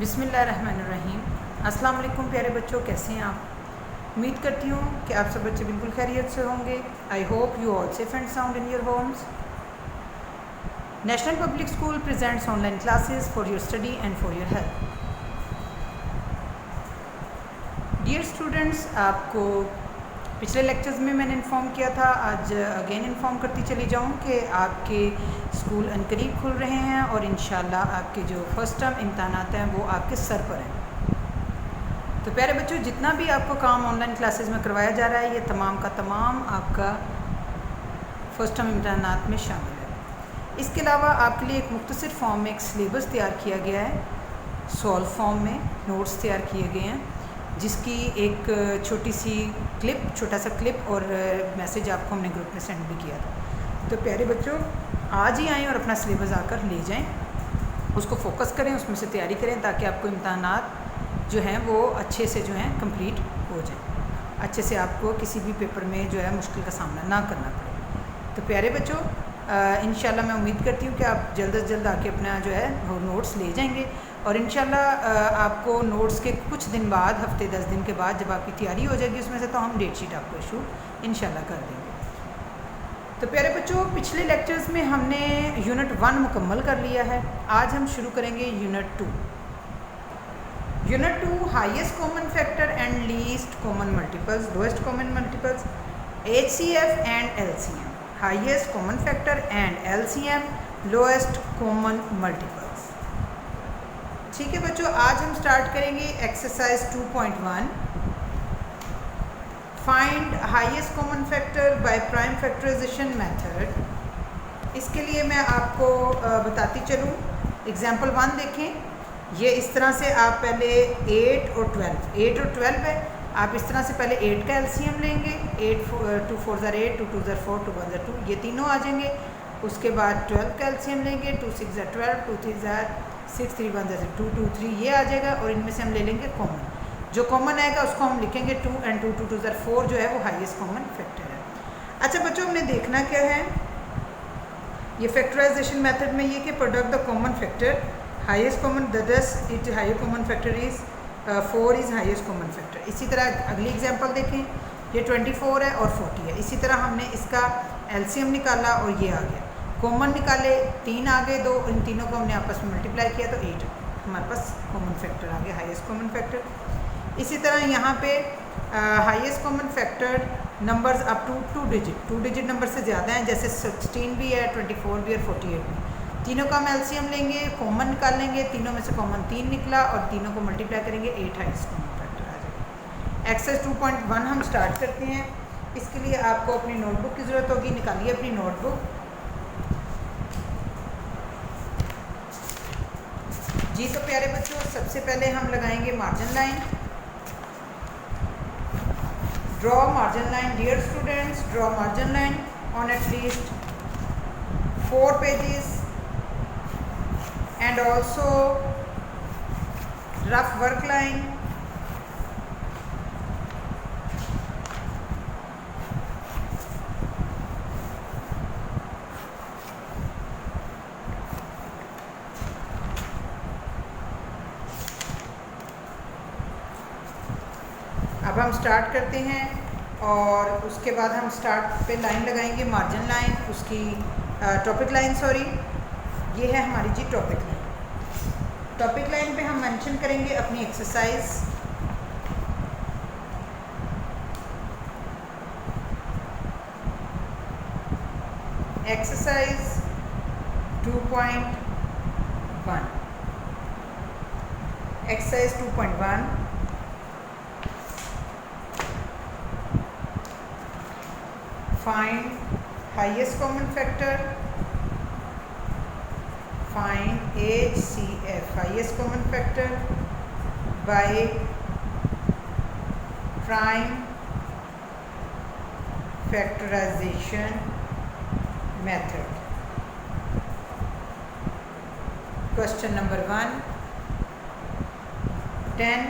बिस्मिल्लाहिर्रहमानिर्रहीम। अस्सलाम वालेकुम प्यारे बच्चों, कैसे हैं आप? उम्मीद करती हूँ कि आप सब बच्चे बिल्कुल खैरियत से होंगे। I hope you all safe and sound in your homes. National public school presents online classes for your study and for your health. Dear students, आपको पिछले लेक्चर्स में मैंने इन्फॉर्म किया था, आज अगेन इन्फॉर्म करती चली जाऊँ कि आपके स्कूल अनकरीब खुल रहे हैं और इंशाल्लाह आपके जो फर्स्ट टर्म इम्तहानात हैं वो आपके सर पर हैं। तो प्यारे बच्चों, जितना भी आपको काम ऑनलाइन क्लासेस में करवाया जा रहा है ये तमाम का तमाम आपका फर्स्ट टर्म इम्तहानात में शामिल है। इसके अलावा आपके लिए एक मुख्तसर फॉर्म में एक सिलेबस तैयार किया गया है। सॉल्व फॉर्म में नोट्स तैयार किए गए हैं, जिसकी एक छोटा सा क्लिप और मैसेज आपको हमने ग्रुप में सेंड भी किया था। तो प्यारे बच्चों, आज ही आएँ और अपना सिलेबस आकर ले जाएं, उसको फोकस करें, उसमें से तैयारी करें ताकि आपको इम्तहानात जो हैं वो अच्छे से जो हैं कंप्लीट हो जाए, अच्छे से आपको किसी भी पेपर में जो है मुश्किल का सामना ना करना पड़े। तो प्यारे बच्चों, इंशाल्लाह मैं उम्मीद करती हूँ कि आप जल्द से जल्द आके अपना जो है वो नोट्स ले जाएंगे और इंशाल्लाह आपको नोट्स के कुछ दिन बाद, हफ्ते 10 दिन के बाद जब आपकी तैयारी हो जाएगी उसमें से, तो हम डेट शीट आपको इशू इंशाल्लाह कर देंगे। तो प्यारे बच्चों, पिछले लेक्चर्स में हमने यूनिट 1 मुकम्मल कर लिया है। आज हम शुरू करेंगे unit 2। Unit 2 highest common factor and least common multiples, lowest common multiples, HCF and LCM। Highest common factor and LCM, lowest common multiples. ठीक है बच्चों, आज हम स्टार्ट करेंगे exercise 2.1, find highest common factor by prime factorisation method. इसके लिए मैं आपको बताती चलूँ। एग्जाम्पल 1 देखें। ये इस तरह से आप पहले 8 और 12 है। आप इस तरह से पहले 8 का LCM लेंगे। 2 4 ज़ार 8, 2 2 ज़ार 4, 2 1 ज़ार 2, ये तीनों आ जाएंगे। उसके बाद 12 का LCM लेंगे। 2 6 ज़ार 12, 2 3 ज़ार 6, 3 1 ज़ार 2 2 3, ये आ जाएगा। और इनमें से हम ले लेंगे कॉमन। जो कॉमन आएगा उसको हम लिखेंगे 2 एंड 2 2 2 ज़ार 4 जो है वो हाईएस्ट कॉमन फैक्टर है। अच्छा बच्चों, हमने देखना क्या है ये फैक्टराइजेशन मेथड में, ये कि product the common factor highest common, thus it higher common factor is 4 is highest common factor. इसी तरह अगली एग्जांपल देखें। ये 24 है और 40 है। इसी तरह हमने इसका LCM निकाला और ये आ गया। कॉमन निकाले, 3 आ गए, 2, इन तीनों को हमने आपस में मल्टीप्लाई किया तो 8 हमारे पास कॉमन फैक्टर आ गया, हाईएस्ट कॉमन फैक्टर। इसी तरह यहाँ पे highest common factor numbers up to 2 digit number से ज़्यादा हैं, जैसे 16 भी है, 24 भी और 48 भी। तीनों का हम LCM लेंगे, कॉमन निकालेंगे, तीनों में से कॉमन 3 निकला और तीनों को मल्टीप्लाई करेंगे, 8 हाईएस्ट कॉमन फैक्टर आ जाएगा। एक्सरसाइज 2.1 हम स्टार्ट करते हैं। इसके लिए आपको अपनी नोटबुक की ज़रूरत होगी। निकालिए अपनी नोटबुक जी। तो प्यारे बच्चों, सबसे पहले हम लगाएंगे margin line. Draw margin line. Dear students, draw margin line on at least 4 pages and also rough work line. अब हम स्टार्ट करते हैं और उसके बाद हम स्टार्ट पे लाइन लगाएंगे, मार्जिन लाइन, उसकी टॉपिक लाइन, सॉरी, ये है हमारी जी टॉपिक लाइन। टॉपिक लाइन पे हम मेंशन करेंगे अपनी exercise. Exercise 2.1। Exercise 2.1, find highest common factor, find HCF highest common factor by prime factorisation method. Question number 1, 10,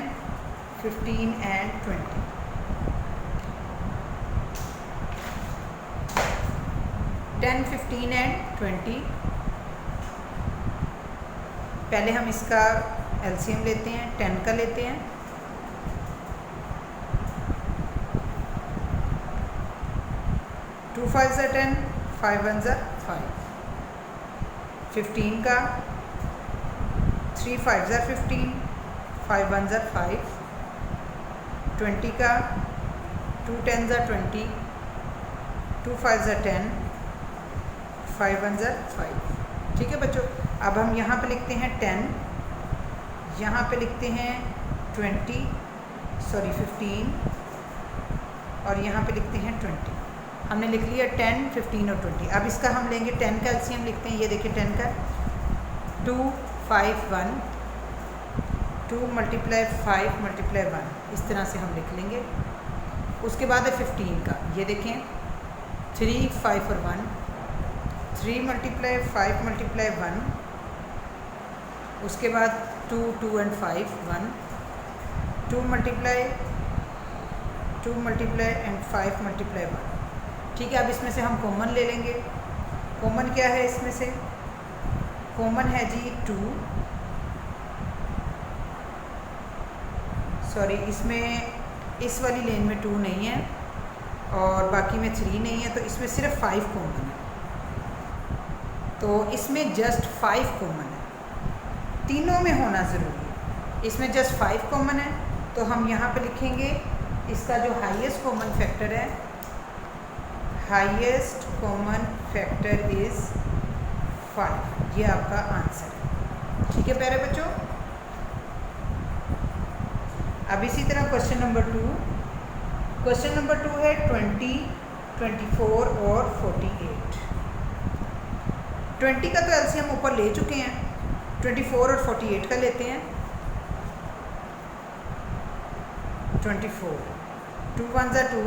15 and 20। 10, 15 and 20। पहले हम इसका एलसीएम लेते हैं, 10 का लेते हैं। 2 5 ज़ा 10, 5 1 ज़ा 5। 15 का 3 5 ज़ा 15, 5 1 ज़ा 5। 20 का 2 10 ज़ा 20, 2 5 ज़ा 10, 5 1 ज़ा 5। ठीक है बच्चों, अब हम यहाँ पे लिखते हैं 10, यहाँ पे लिखते हैं 15 और यहाँ पे लिखते हैं 20। हमने लिख लिया 10, 15 और 20। अब इसका हम लेंगे 10 का एलसीएम लिखते हैं। ये देखिए 10 का 2 5 1, 2 × 5 × 1, इस तरह से हम लिख लेंगे। उसके बाद है 15 का, ये देखें 3 5 और 1, 3 × 5 × 1। उसके बाद 2 2 और 5 1, 2 × and 5 × 1। ठीक है, अब इसमें से हम कॉमन ले लेंगे। कॉमन क्या है इसमें से? कॉमन है जी 2, सॉरी इसमें इस वाली लेन में 2 नहीं है और बाकी में 3 नहीं है, तो इसमें सिर्फ 5 कॉमन है। तो इसमें जस्ट 5 कॉमन है, तीनों में होना ज़रूरी है। इसमें जस्ट 5 कॉमन है, तो हम यहाँ पे लिखेंगे इसका जो हाईएस्ट कॉमन फैक्टर है, हाईएस्ट कॉमन फैक्टर इज़ 5। ये आपका आंसर है। ठीक है प्यारे बच्चों। अब इसी तरह क्वेश्चन नंबर 2। क्वेश्चन नंबर 2 है 20, 24 और 48। 20 का तो एलसीएम ऊपर ले चुके हैं, 24 और 48 का लेते हैं। 24, 2 1 ज़ा 2,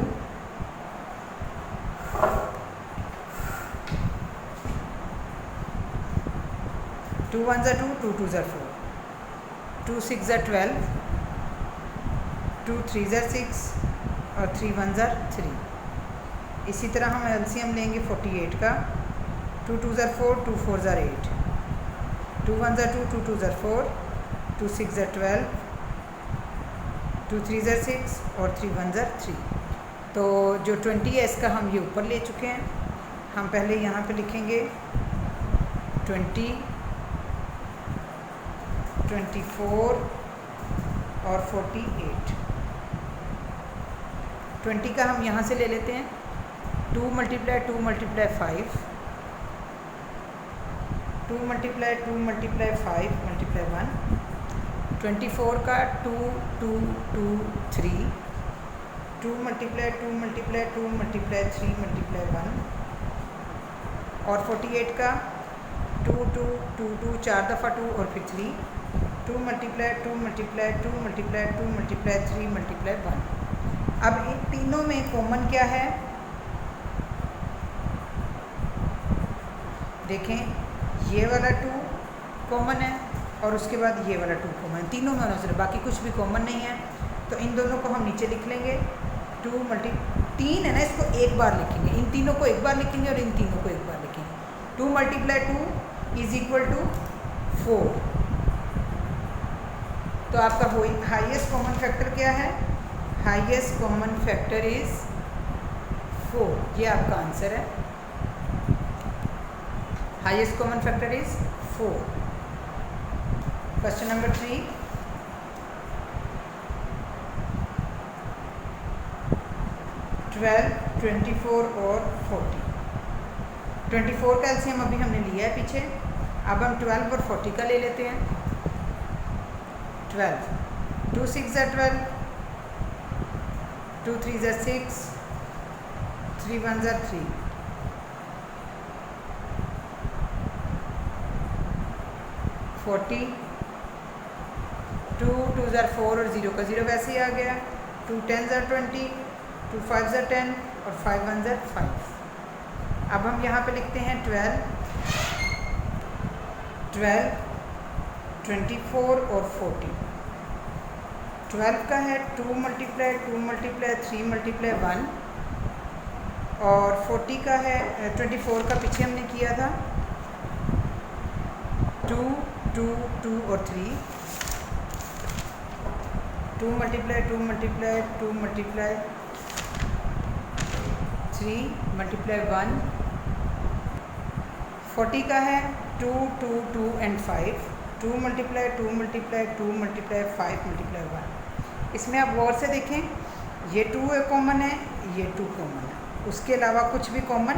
2 1 ज़ा 2, 2 2 ज़ा 4, 2 6 ज़ा 12, 2 3 ज़ा 6 और 3 1 ज़ा 3। इसी तरह हम एलसीएम लेंगे 48 का, 2 2 ज़ा 4, 2 4 ज़ा 8, 2 1 ज़ा 2, 2 2 ज़ा 4, 2 6 ज़ा 12, 2 3 ज़ा 6 और 3 1 ज़ा 3। तो जो 20 है इसका हम ये ऊपर ले चुके हैं। हम पहले यहाँ पे लिखेंगे 20, 24 और 48। 20 का हम यहाँ से ले लेते हैं, 2 × 2 × 5, 2 × 2 × 5 × 1। 24 का 2 2 2 3, 2 × 2 × 2 × 3 × 1। और 48 का 2 2 2 2 4 दफ़ा 2 और फिर 3, 2 × 2 × 2 × 2 × 2 × 3 × 1। अब इन तीनों में कॉमन क्या है? देखें, ये वाला 2 कॉमन है और उसके बाद ये वाला 2 कॉमन है। तीनों में होना चाहिए, बाकी कुछ भी कॉमन नहीं है। तो इन दोनों को हम नीचे लिख लेंगे। 3 है ना, इसको एक बार लिखेंगे, इन तीनों को एक बार लिखेंगे और इन तीनों को एक बार लिखेंगे। 2 × 2 = 4। तो आपका हाईएस्ट कॉमन फैक्टर क्या है? Highest common factor is 4। ये आपका आंसर है। Highest common factor is 4। Question number 3। Twelve, 24 और 40। 24 का एलसीएम अभी हमने लिया है पीछे। अब हम 12 और 40 का ले लेते हैं। 12, 2 6 ज़ा 12, 2 3 ज़ा 6, 3 1 ज़ा 3, 40, 2 2 ज़ा 4 और 0 का 0 वैसे ही आ गया। 2 10 ज़ा 20, 2 5 ज़ा 10 और 5 1 ज़ा 5। अब हम यहाँ पे लिखते हैं 12, 24 और 40। 12 का है 2 × 2 × 3 × 1 और 40 का है 24 का पीछे हमने किया था 2 2 2 और 3। 2 मल्टीप्लाई 2 मल्टीप्लाई 2 मल्टीप्लाई 3 मल्टीप्लाई 1, 40 का है 2 2 2 and 5, 2 multiply 2 multiply 2 multiply 5 multiply 1। इसमें आप गौर से देखें, ये 2 कॉमन है, ये 2 कॉमन है, उसके अलावा कुछ भी कॉमन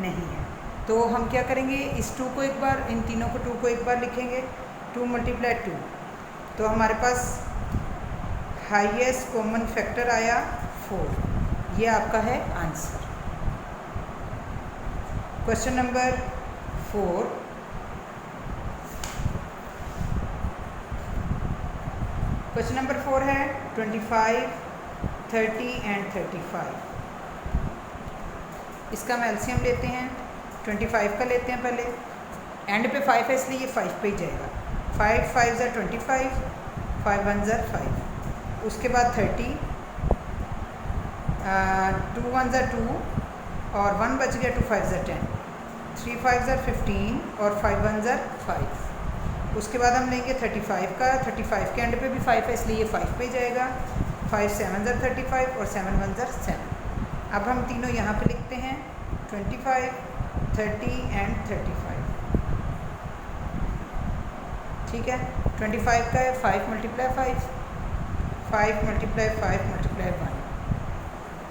नहीं है। तो हम क्या करेंगे, इस 2 को एक बार, इन तीनों को 2 को एक बार लिखेंगे, 2 मल्टीप्लाई 2, तो हमारे पास हाईएस्ट कॉमन फैक्टर आया 4। ये आपका है answer. Question number 4, question number 4 है 25, 30 एंड 35। इसका हम एलसीएम लेते हैं, 25 का लेते हैं पहले, एंड पे 5 है इसलिए ये 5 पे ही जाएगा। 5 5 ज़ा 25, 5 1 ज़ा 5, उसके बाद 30, 2 1 ज़ा 2 और 1 बच गया, 2 5 ज़ा 10, 3 5 ज़ा 15 और 5 1 ज़ा 5। उसके बाद हम लेंगे 35 का, 35 के एंड पे भी 5 है इसलिए ये 5 पे जाएगा। 5 7 ज़ा 35 और 7 1 ज़ा 7। अब हम तीनों यहाँ पे लिखते हैं, 25, 30 एंड 35। ठीक है, 25 का है 5 मल्टीप्लाई 5, 5 मल्टीप्लाई 5 मल्टीप्लाई 1।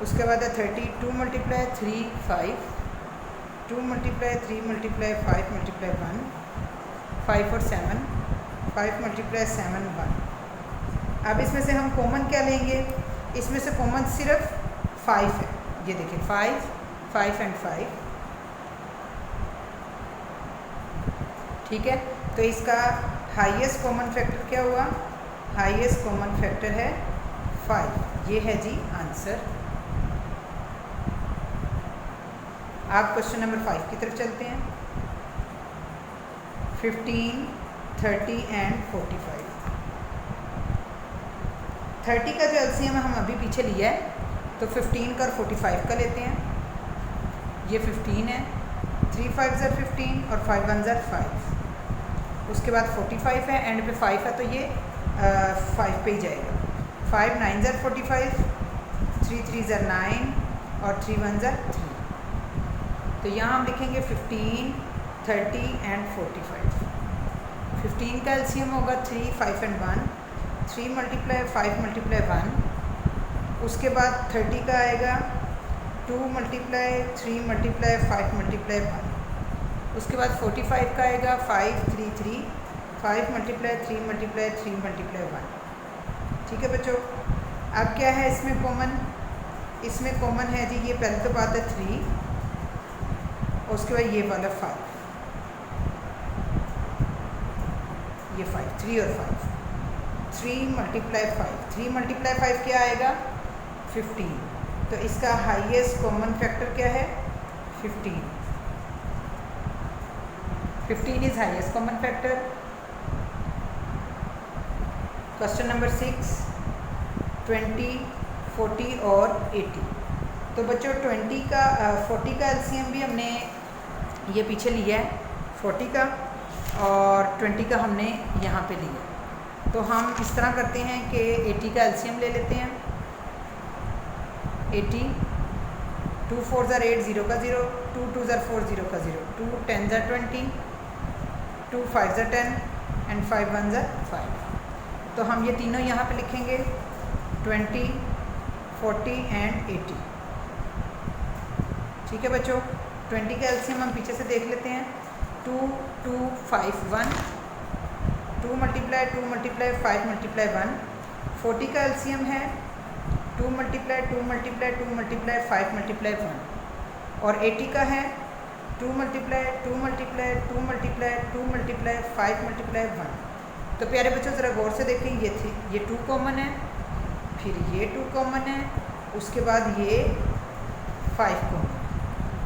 उसके बाद है 30, 2 मल्टीप्लाई 3 5, 2 मल्टीप्लाई 3 मल्टीप्लाई 5 मल्टीप्लाई 1, 5 और 7, 5 मल्टीप्लाई 7 1। अब इसमें से हम कॉमन क्या लेंगे, इसमें से कॉमन सिर्फ 5 है, ये देखिए 5 5 एंड 5। ठीक है, तो इसका हाईएस्ट कॉमन फैक्टर क्या हुआ, हाईएस्ट कॉमन फैक्टर है 5। ये है जी आंसर। आप क्वेश्चन नंबर 5 की तरफ चलते हैं। 15, 30 एंड 45। 30 का जो एलसीएम हम अभी पीछे लिया है, तो 15 का और 45 का लेते हैं। ये 15 है, 3 5 ज़ा 15 और 5 1 ज़ा 5। उसके बाद 45 है, एंड पे 5 है तो ये 5 पे ही जाएगा। 5 9 ज़ा 45, 3 3 ज़ा 9 और 3 1 ज़ा 3। तो यहाँ हम लिखेंगे 15, 30 एंड 45। 15 का एलसीएम होगा 3 5 एंड 1, 3 मल्टीप्लाई 5 मल्टीप्लाई 1। उसके बाद 30 का आएगा 2 मल्टीप्लाई 3 मल्टीप्लाई 5 मल्टीप्लाई 1। उसके बाद 45 का आएगा 5 3 3, 5 मल्टीप्लाई 3 मल्टीप्लाई 3 मल्टीप्लाई 1। ठीक है बच्चों, अब क्या है इसमें कॉमन, इसमें कॉमन है जी, ये पहले तो बात है 3, और उसके बाद ये वाला 5, ये 5, 3 और 5, 3 मल्टीप्लाई 5, 3 मल्टीप्लाई 5 क्या आएगा 15। तो इसका हाईएस्ट कॉमन फैक्टर क्या है 15। 15 is highest common factor. Question number 6, 20, 40 और 80। तो बच्चों 40 का 40 का एलसीएम भी हमने ये पीछे लिया है 40 का, और 20 का हमने यहाँ पे लिया। तो हम इस तरह करते हैं कि 80 का एलसीएम ले लेते हैं। 80, 2 4 ज़ा 8 0 का 0, 2 2 ज़ा 4 0 का 0, 2 10 ज़ा 20, 2 5 ज़ा 10 एंड 5 1 ज़ा 5। तो हम ये तीनों यहाँ पे लिखेंगे 20, 40 एंड 80। ठीक है बच्चों, 20 का एलसीएम हम पीछे से देख लेते हैं। 2 2 5 1, 2 मल्टीप्लाई 2 मल्टीप्लाई 5 मल्टीप्लाई 1। 40 का एलसीएम है 2 मल्टीप्लाई 2 मल्टीप्लाई 2 मल्टीप्लाई 5 मल्टीप्लाई 1। और 80 का है 2 multiply 2 multiply 2 multiply 2 multiply 5 multiply 1। तो प्यारे बच्चों ज़रा गौर से देखें, ये 2 कॉमन है, फिर ये 2 कॉमन है, उसके बाद ये 5 कॉमन।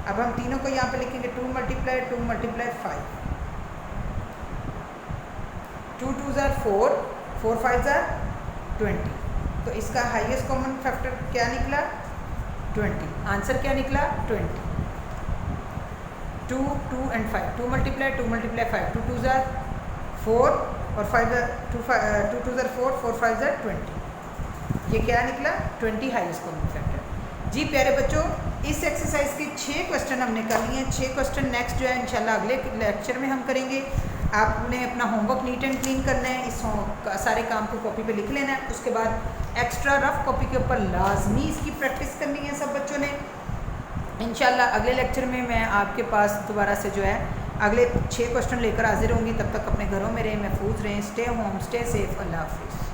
अब हम तीनों को यहाँ पे लिखेंगे 2 मल्टीप्लाई 2 मल्टीप्लाई 5, 2 2 ज़ा 4, 4 5 ज़ा 20। तो इसका हाईएस्ट कॉमन फैक्टर क्या निकला 20। आंसर क्या निकला 20। 2 2 एंड 5, 2 मल्टीप्लाई 2 मल्टीप्लाई 5, 2 2 ज़ा 4 और 5 2 2 ज़ा 4, 4 5 ज़ा 20। ये क्या निकला 20 हाईएस्ट कॉमन फैक्टर। जी प्यारे बच्चों, इस एक्सरसाइज के 6 क्वेश्चन हमने कर लिए हैं। 6 क्वेश्चन नेक्स्ट जो है इंशाल्लाह अगले लेक्चर में हम करेंगे। आपने अपना होमवर्क नीट एंड क्लीन करना है, इस सारे काम को कॉपी पे लिख लेना है। उसके बाद एक्स्ट्रा रफ कॉपी के ऊपर लाजमी इसकी प्रैक्टिस करनी है सब बच्चों ने। इंशाल्लाह अगले लेक्चर में मैं आपके पास दोबारा से जो है अगले 6 क्वेश्चन लेकर हाजिर होंगी। तब तक अपने घरों में रहें, महफूज रहें, स्टे होम, स्टे सेफ। अल्लाह हाफिज़।